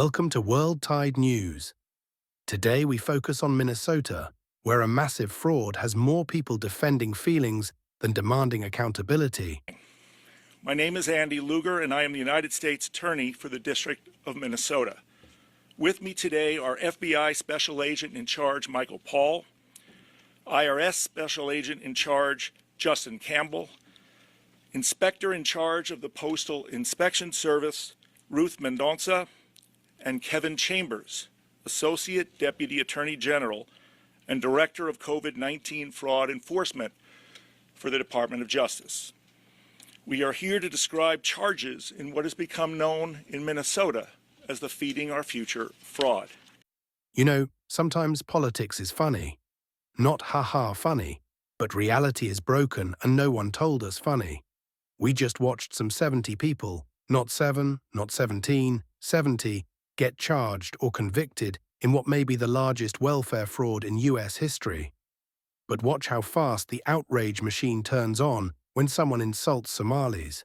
Welcome to World Tide News. Today we focus on Minnesota, where a massive fraud has more people defending feelings than demanding accountability. My name is Andy Luger, and I am the United States Attorney for the District of Minnesota. With me today are FBI Special Agent in Charge Michael Paul, IRS Special Agent in Charge Justin Campbell, Inspector in Charge of the Postal Inspection Service Ruth Mendonca, and Kevin Chambers, Associate Deputy Attorney General and Director of COVID-19 Fraud Enforcement for the Department of Justice. We are here to describe charges in what has become known in Minnesota as the Feeding Our Future fraud. You know, sometimes politics is funny. Not ha-ha funny, but reality is broken and no one told us funny. We just watched some 70 people, not 7, not 17, 70, get charged or convicted in what may be the largest welfare fraud in US history. But watch how fast the outrage machine turns on when someone insults Somalis,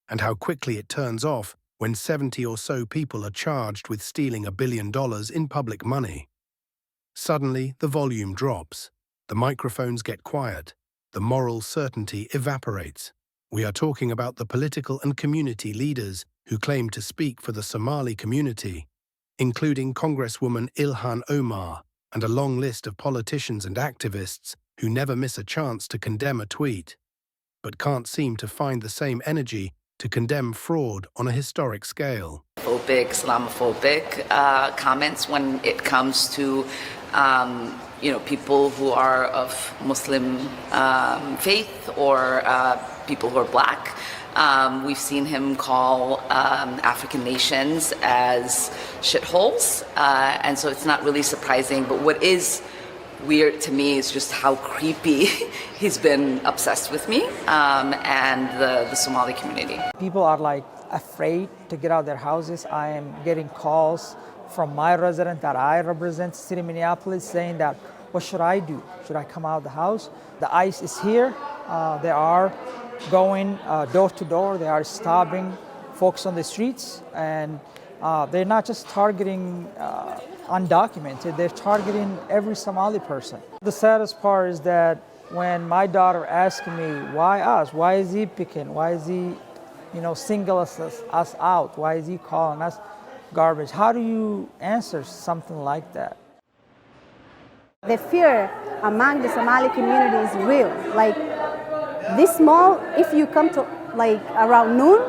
and how quickly it turns off when 70 or so people are charged with stealing $1 billion in public money. Suddenly, the volume drops, the microphones get quiet, the moral certainty evaporates. We are talking about the political and community leaders who claim to speak for the Somali community, including Congresswoman Ilhan Omar and a long list of politicians and activists who never miss a chance to condemn a tweet, but can't seem to find the same energy to condemn fraud on a historic scale. Islamophobic comments when it comes to people who are of Muslim faith or people who are black. We've seen him call African nations as shitholes, and so it's not really surprising. But what is weird to me is just how creepy he's been obsessed with me and the Somali community. People are afraid to get out of their houses. I am getting calls from my resident that I represent, city of Minneapolis, saying that, what should I do? Should I come out of the house? The ICE is here. They are going door to door. They are stopping folks on the streets, and they're not just targeting undocumented, they're targeting every Somali person. The saddest part is that when my daughter asked me, why us? Why is he picking? Why is he, single us out? Why is he calling us garbage? How do you answer something like that? The fear among the Somali community is real. This mall, if you come to around noon,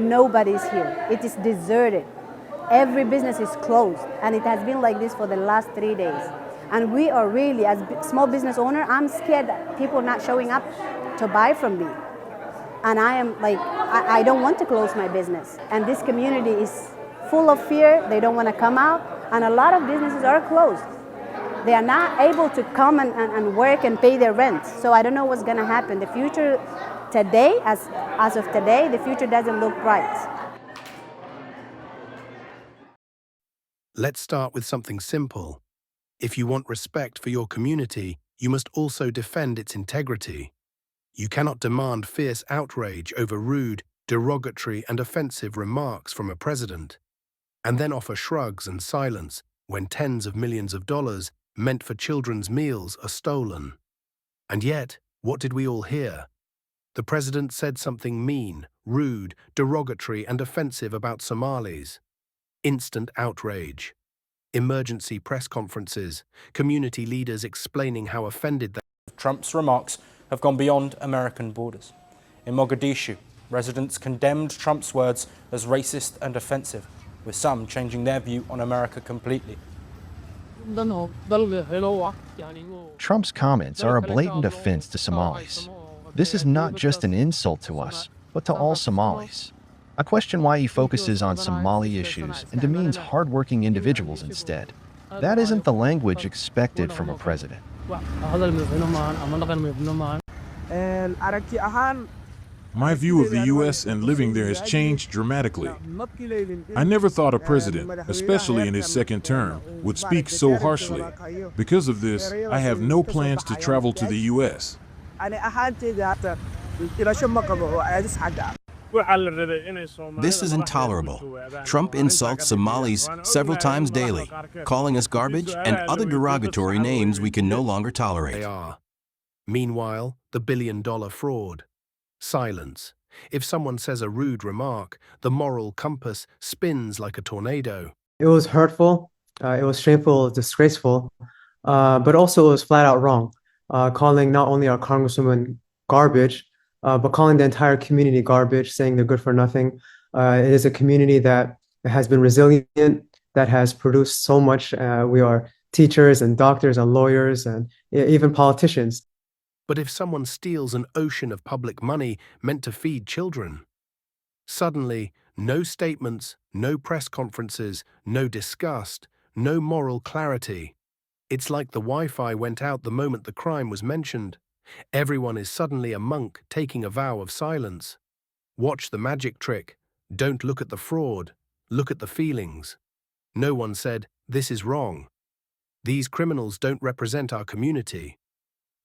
nobody's here. It is deserted. Every business is closed, and it has been like this for the last 3 days. And we are really, as small business owner, I'm scared that people are not showing up to buy from me. And I am I don't want to close my business. And this community is full of fear. They don't want to come out, and a lot of businesses are closed. They are not able to come and work and pay their rent. So I don't know what's going to happen. The future today, as of today, the future doesn't look bright. Let's start with something simple. If you want respect for your community, you must also defend its integrity. You cannot demand fierce outrage over rude, derogatory, and offensive remarks from a president, and then offer shrugs and silence when tens of millions of dollars meant for children's meals are stolen. And yet, what did we all hear? The president said something mean, rude, derogatory, and offensive about Somalis. Instant outrage. Emergency press conferences, community leaders explaining how offended they are. Trump's remarks have gone beyond American borders. In Mogadishu, residents condemned Trump's words as racist and offensive, with some changing their view on America completely. Trump's comments are a blatant offense to Somalis. This is not just an insult to us, but to all Somalis. I question why he focuses on Somali issues and demeans hardworking individuals instead. That isn't the language expected from a president. My view of the U.S. and living there has changed dramatically. I never thought a president, especially in his second term, would speak so harshly. Because of this, I have no plans to travel to the U.S. This is intolerable. Trump insults Somalis several times daily, calling us garbage and other derogatory names we can no longer They tolerate. are. Meanwhile, the billion-dollar fraud. Silence. If someone says a rude remark, the moral compass spins like a tornado. It was hurtful, it was shameful, it was disgraceful, but also it was flat out wrong, calling not only our congresswoman garbage, but calling the entire community garbage, saying they're good for nothing. It is a community that has been resilient, that has produced so much. We are teachers and doctors and lawyers and even politicians. But if someone steals an ocean of public money meant to feed children, suddenly, no statements, no press conferences, no disgust, no moral clarity. It's like the Wi-Fi went out the moment the crime was mentioned. Everyone is suddenly a monk taking a vow of silence. Watch the magic trick. Don't look at the fraud. Look at the feelings. No one said, "This is wrong." These criminals don't represent our community.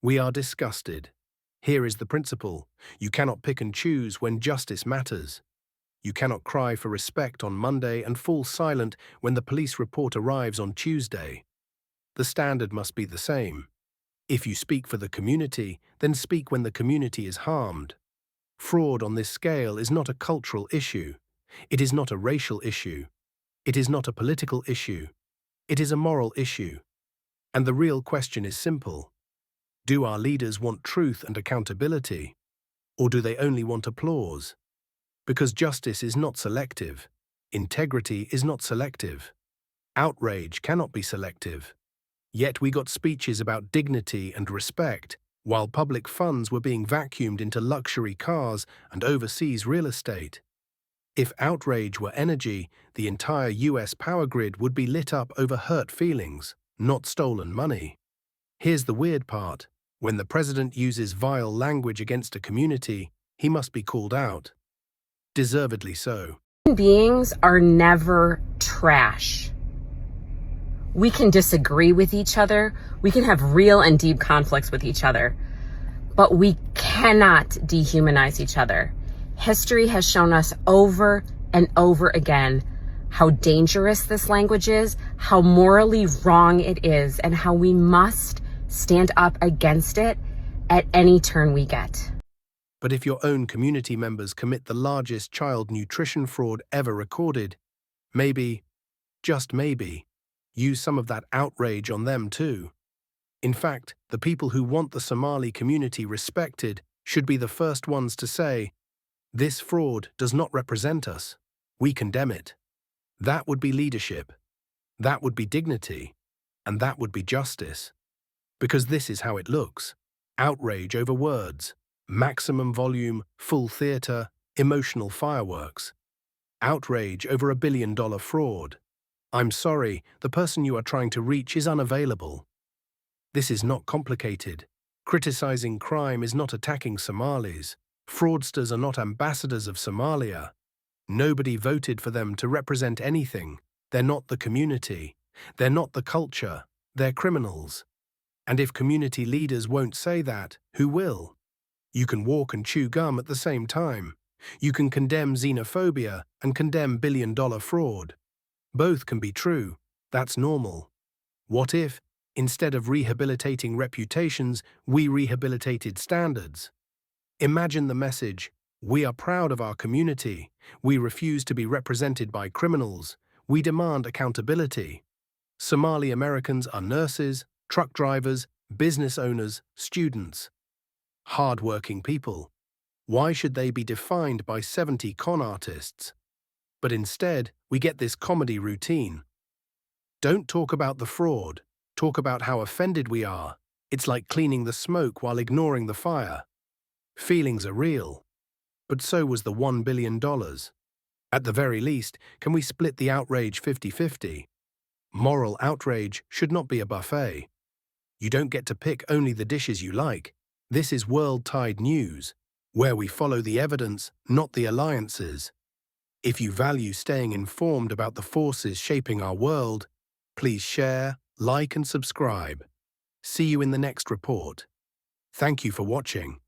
We are disgusted. Here is the principle. You cannot pick and choose when justice matters. You cannot cry for respect on Monday and fall silent when the police report arrives on Tuesday. The standard must be the same. If you speak for the community, then speak when the community is harmed. Fraud on this scale is not a cultural issue. It is not a racial issue. It is not a political issue. It is a moral issue. And the real question is simple. Do our leaders want truth and accountability? Or do they only want applause? Because justice is not selective. Integrity is not selective. Outrage cannot be selective. Yet we got speeches about dignity and respect, while public funds were being vacuumed into luxury cars and overseas real estate. If outrage were energy, the entire US power grid would be lit up over hurt feelings, not stolen money. Here's the weird part. When the president uses vile language against a community, he must be called out. Deservedly so. Human beings are never trash. We can disagree with each other. We can have real and deep conflicts with each other, but we cannot dehumanize each other. History has shown us over and over again how dangerous this language is, how morally wrong it is, and how we must stand up against it at any turn we get. But if your own community members commit the largest child nutrition fraud ever recorded, maybe, just maybe, use some of that outrage on them too. In fact, the people who want the Somali community respected should be the first ones to say, "This fraud does not represent us. We condemn it." That would be leadership. That would be dignity. And that would be justice. Because this is how it looks. Outrage over words. Maximum volume, full theater, emotional fireworks. Outrage over $1 billion fraud. I'm sorry, the person you are trying to reach is unavailable. This is not complicated. Criticizing crime is not attacking Somalis. Fraudsters are not ambassadors of Somalia. Nobody voted for them to represent anything. They're not the community. They're not the culture. They're criminals. And if community leaders won't say that, who will? You can walk and chew gum at the same time. You can condemn xenophobia and condemn billion-dollar fraud. Both can be true. That's normal. What if, instead of rehabilitating reputations, we rehabilitated standards? Imagine the message, "We are proud of our community. We refuse to be represented by criminals. We demand accountability." Somali Americans are nurses, truck drivers, business owners, students. Hard-working people. Why should they be defined by 70 con artists? But instead, we get this comedy routine. Don't talk about the fraud. Talk about how offended we are. It's like cleaning the smoke while ignoring the fire. Feelings are real. But so was the $1 billion. At the very least, can we split the outrage 50-50? Moral outrage should not be a buffet. You don't get to pick only the dishes you like. This is World-Tide News, where we follow the evidence, not the alliances. If you value staying informed about the forces shaping our world, please share, like and subscribe. See you in the next report. Thank you for watching.